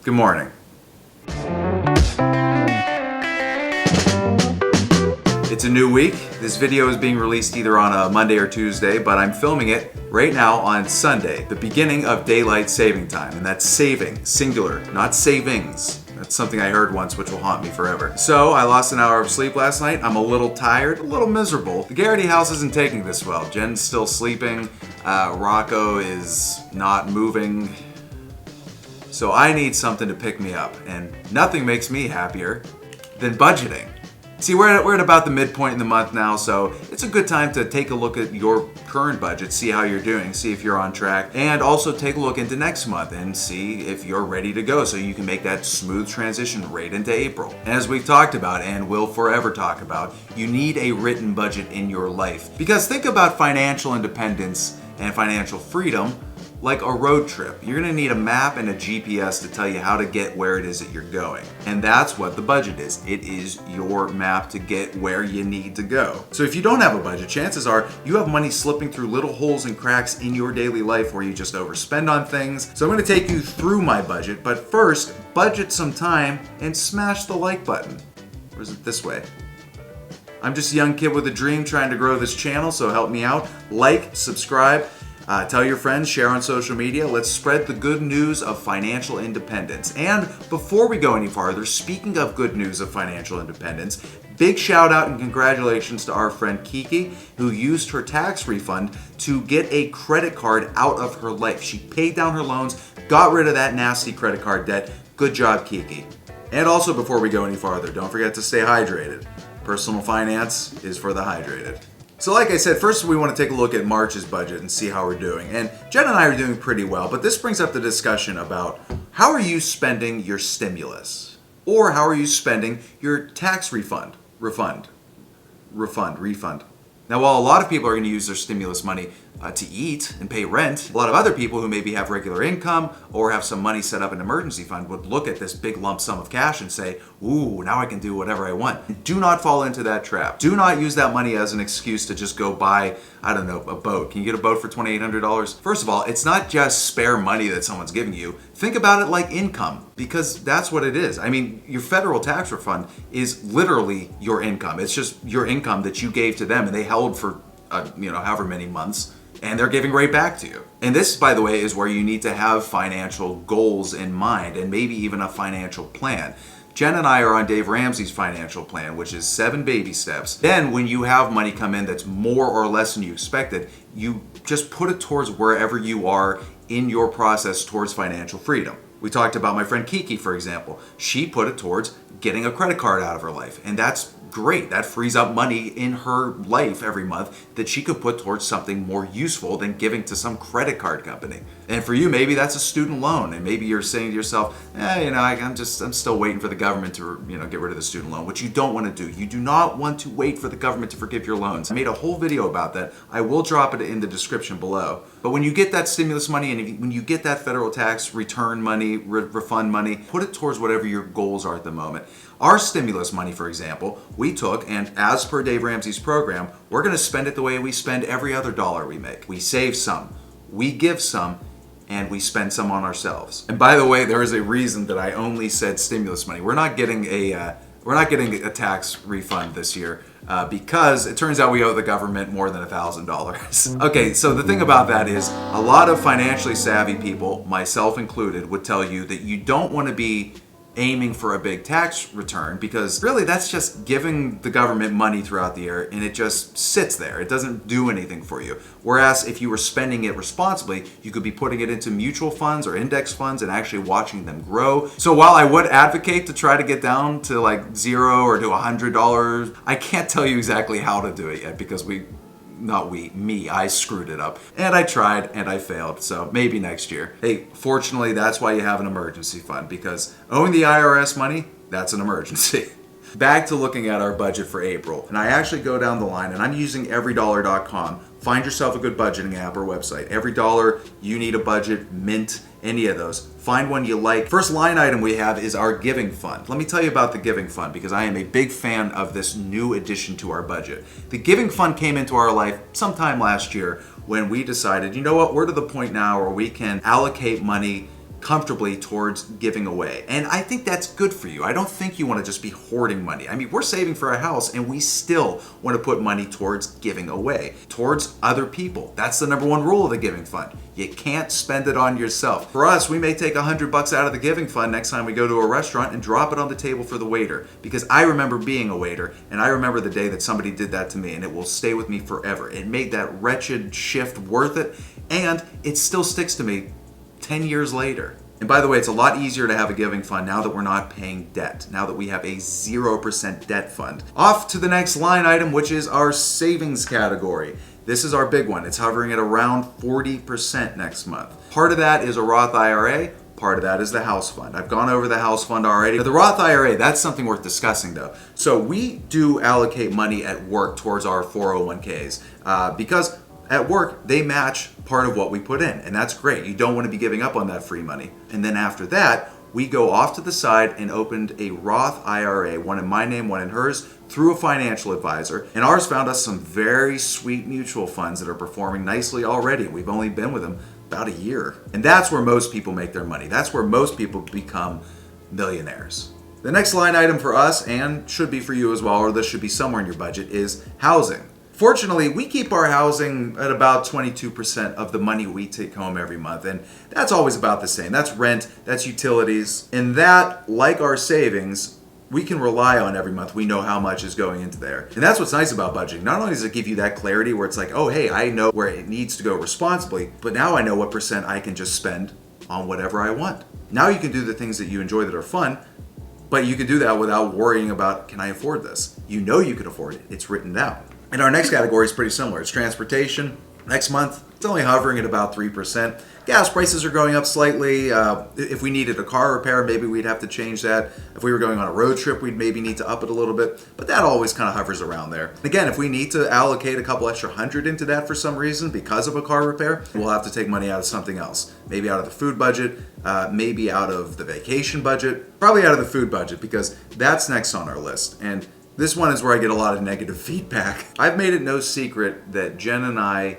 Good morning. It's a new week. This video is being released either on a Monday or Tuesday, but I'm filming it right now on Sunday, the beginning of daylight saving time. And that's saving, singular, not savings. That's something I heard once, which will haunt me forever. So I lost an hour of sleep last night. I'm a little tired, a little miserable. The Garrity house isn't taking this well. Jen's still sleeping. Rocco is not moving. So I need something to pick me up, and nothing makes me happier than budgeting. See, we're at about the midpoint in the month now, so it's a good time to take a look at your current budget, see how you're doing, see if you're on track, and also take a look into next month and see if you're ready to go so you can make that smooth transition right into April. And as we've talked about and will forever talk about, you need a written budget in your life. Because think about financial independence and financial freedom like a road trip. You're gonna need a map and a GPS to tell you how to get where it is that you're going. And that's what the budget is. It is your map to get where you need to go. So if you don't have a budget, chances are you have money slipping through little holes and cracks in your daily life where you just overspend on things. So I'm gonna take you through my budget, but first, budget some time and smash the like button. Or is it this way? I'm just a young kid with a dream trying to grow this channel, so help me out. Like, subscribe, tell your friends, share on social media. Let's spread the good news of financial independence. And before we go any farther, speaking of good news of financial independence, big shout out and congratulations to our friend Kiki, who used her tax refund to get a credit card out of her life. She paid down her loans, got rid of that nasty credit card debt. Good job, Kiki. And also, before we go any farther, don't forget to stay hydrated. Personal finance is for the hydrated. So like I said, first we want to take a look at March's budget and see how we're doing. And Jen and I are doing pretty well, but this brings up the discussion about how are you spending your stimulus? Or how are you spending your tax refund? Refund. Now, while a lot of people are going to use their stimulus money to eat and pay rent, a lot of other people who maybe have regular income or have some money set up in an emergency fund would look at this big lump sum of cash and say, ooh, now I can do whatever I want. Do not fall into that trap. Do not use that money as an excuse to just go buy, I don't know, a boat. Can you get a boat for $2,800? First of all, it's not just spare money that someone's giving you. Think about it like income, because that's what it is. I mean, your federal tax refund is literally your income. It's just your income that you gave to them and they held for, however many months, and they're giving right back to you. And this, by the way, is where you need to have financial goals in mind and maybe even a financial plan. Jen and I are on Dave Ramsey's financial plan, which is 7 baby steps. Then when you have money come in that's more or less than you expected, you just put it towards wherever you are in your process towards financial freedom. We talked about my friend Kiki, for example. She put it towards getting a credit card out of her life. And that's great. That frees up money in her life every month that she could put towards something more useful than giving to some credit card company. And for you, maybe that's a student loan. And maybe you're saying to yourself, I'm still waiting for the government to, get rid of the student loan, which you don't want to do. You do not want to wait for the government to forgive your loans. I made a whole video about that. I will drop it in the description below. But when you get that stimulus money and when you get that federal tax return money, refund money, put it towards whatever your goals are at the moment. Our stimulus money, for example, we took, and as per Dave Ramsey's program, we're going to spend it the way we spend every other dollar we make. We save some, we give some, and we spend some on ourselves. And by the way, there is a reason that I only said stimulus money. We're not getting a tax refund this year because it turns out we owe the government more than $1,000. Okay, so the thing about that is a lot of financially savvy people, myself included, would tell you that you don't want to be aiming for a big tax return because really that's just giving the government money throughout the year and it just sits there. It doesn't do anything for you. Whereas if you were spending it responsibly, you could be putting it into mutual funds or index funds and actually watching them grow. So while I would advocate to try to get down to like $0 or to $100, I can't tell you exactly how to do it yet because I screwed it up. And I tried and I failed, so maybe next year. Hey, fortunately, that's why you have an emergency fund, because owing the IRS money, that's an emergency. Back to looking at our budget for April, and I actually go down the line, and I'm using everydollar.com. Find yourself a good budgeting app or website. Every dollar, you need a budget, Mint, any of those. Find one you like. First line item we have is our giving fund. Let me tell you about the giving fund because I am a big fan of this new addition to our budget. The giving fund came into our life sometime last year when we decided, you know what, we're to the point now where we can allocate money comfortably towards giving away. And I think that's good for you. I don't think you want to just be hoarding money. I mean, we're saving for a house and we still want to put money towards giving away, towards other people. That's the number one rule of the giving fund. You can't spend it on yourself. For us, we may take $100 out of the giving fund next time we go to a restaurant and drop it on the table for the waiter. Because I remember being a waiter, and I remember the day that somebody did that to me, and it will stay with me forever. It made that wretched shift worth it, and it still sticks to me 10 years later. And by the way, it's a lot easier to have a giving fund now that we're not paying debt, now that we have a 0% debt fund. Off to the next line item, which is our savings category. This is our big one. It's hovering at around 40% next month. Part of that is a Roth IRA. Part of that is the house fund. I've gone over the house fund already. But the Roth IRA, that's something worth discussing though. So we do allocate money at work towards our 401ks because at work, they match part of what we put in, and that's great. You don't want to be giving up on that free money. And then after that, we go off to the side and opened a Roth IRA, one in my name, one in hers, through a financial advisor. And ours found us some very sweet mutual funds that are performing nicely already. We've only been with them about a year. And that's where most people make their money. That's where most people become millionaires. The next line item for us, and should be for you as well, or this should be somewhere in your budget, is housing. Fortunately, we keep our housing at about 22% of the money we take home every month, and that's always about the same. That's rent, that's utilities, and that, like our savings, we can rely on every month. We know how much is going into there. And that's what's nice about budgeting. Not only does it give you that clarity where it's like, oh, hey, I know where it needs to go responsibly, but now I know what percent I can just spend on whatever I want. Now you can do the things that you enjoy that are fun, but you can do that without worrying about, can I afford this? You know you can afford it. It's written down. And our next category is pretty similar. It's transportation. Next month, it's only hovering at about 3%. Gas prices are going up slightly. If we needed a car repair, maybe we'd have to change that. If we were going on a road trip, we'd maybe need to up it a little bit. But that always kind of hovers around there. Again, if we need to allocate a couple extra hundred into that for some reason because of a car repair, we'll have to take money out of something else. Maybe out of the food budget, maybe out of the vacation budget, probably out of the food budget because that's next on our list. And this one is where I get a lot of negative feedback. I've made it no secret that Jen and I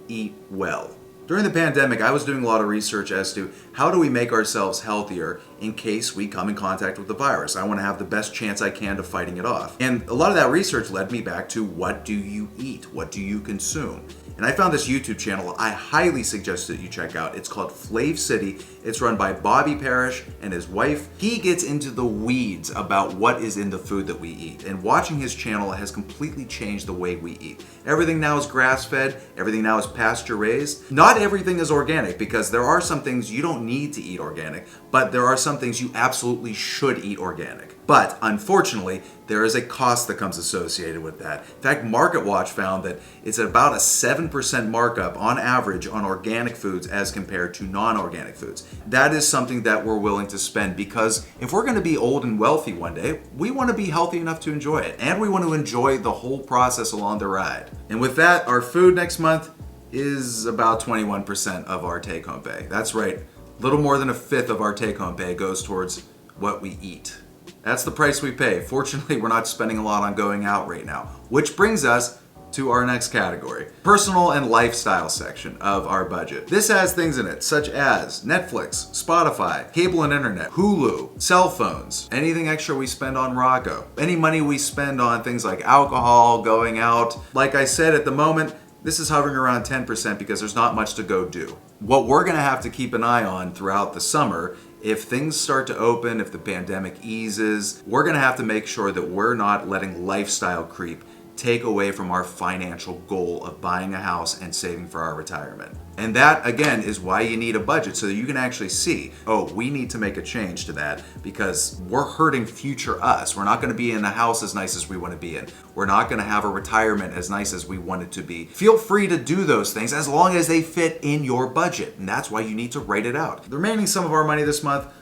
eat well. During the pandemic, I was doing a lot of research as to how do we make ourselves healthier in case we come in contact with the virus. I want to have the best chance I can to fighting it off. And a lot of that research led me back to what do you eat? What do you consume? And I found this YouTube channel I highly suggest that you check out. It's called Flav City. It's run by Bobby Parrish and his wife. He gets into the weeds about what is in the food that we eat. And watching his channel has completely changed the way we eat. Everything now is grass-fed. Everything now is pasture-raised. Not everything is organic because there are some things you don't need to eat organic, but there are some things you absolutely should eat organic. But unfortunately, there is a cost that comes associated with that. In fact, MarketWatch found that it's about a 7% markup on average on organic foods as compared to non-organic foods. That is something that we're willing to spend because if we're going to be old and wealthy one day, we want to be healthy enough to enjoy it. And we want to enjoy the whole process along the ride. And with that, our food next month is about 21% of our take-home pay. That's right. A little more than a fifth of our take-home pay goes towards what we eat. That's the price we pay. Fortunately, we're not spending a lot on going out right now, which brings us to our next category, personal and lifestyle section of our budget. This has things in it such as Netflix, Spotify, cable and internet, Hulu, cell phones, anything extra we spend on Rocco, any money we spend on things like alcohol, going out. Like I said, at the moment, this is hovering around 10% because there's not much to go do. What we're gonna have to keep an eye on throughout the summer, if things start to open, if the pandemic eases, we're gonna have to make sure that we're not letting lifestyle creep take away from our financial goal of buying a house and saving for our retirement. And that, again, is why you need a budget so that you can actually see, oh, we need to make a change to that because we're hurting future us. We're not going to be in a house as nice as we want to be in. We're not going to have a retirement as nice as we want it to be. Feel free to do those things as long as they fit in your budget. And that's why you need to write it out. The remaining sum of our money this month,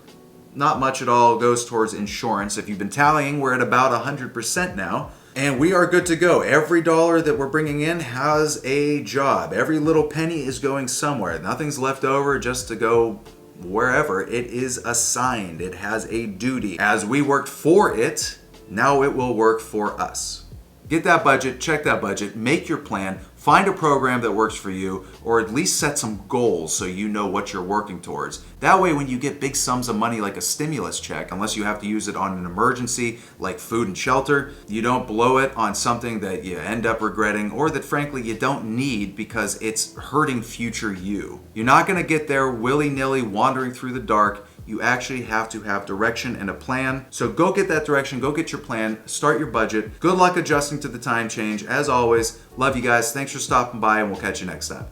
not much at all, goes towards insurance. If you've been tallying, we're at about 100% now. And we are good to go. Every dollar that we're bringing in has a job. Every little penny is going somewhere. Nothing's left over just to go wherever. It is assigned. It has a duty. As we worked for it, now it will work for us. Get that budget, check that budget, make your plan, Find a program that works for you, or at least set some goals so you know what you're working towards. That way, when you get big sums of money like a stimulus check, unless you have to use it on an emergency like food and shelter, you don't blow it on something that you end up regretting or that frankly you don't need because it's hurting future you. You're not going to get there willy-nilly wandering through the dark. You actually have to have direction and a plan. So go get that direction, go get your plan, start your budget. Good luck adjusting to the time change. As always, love you guys. Thanks for stopping by, and we'll catch you next time.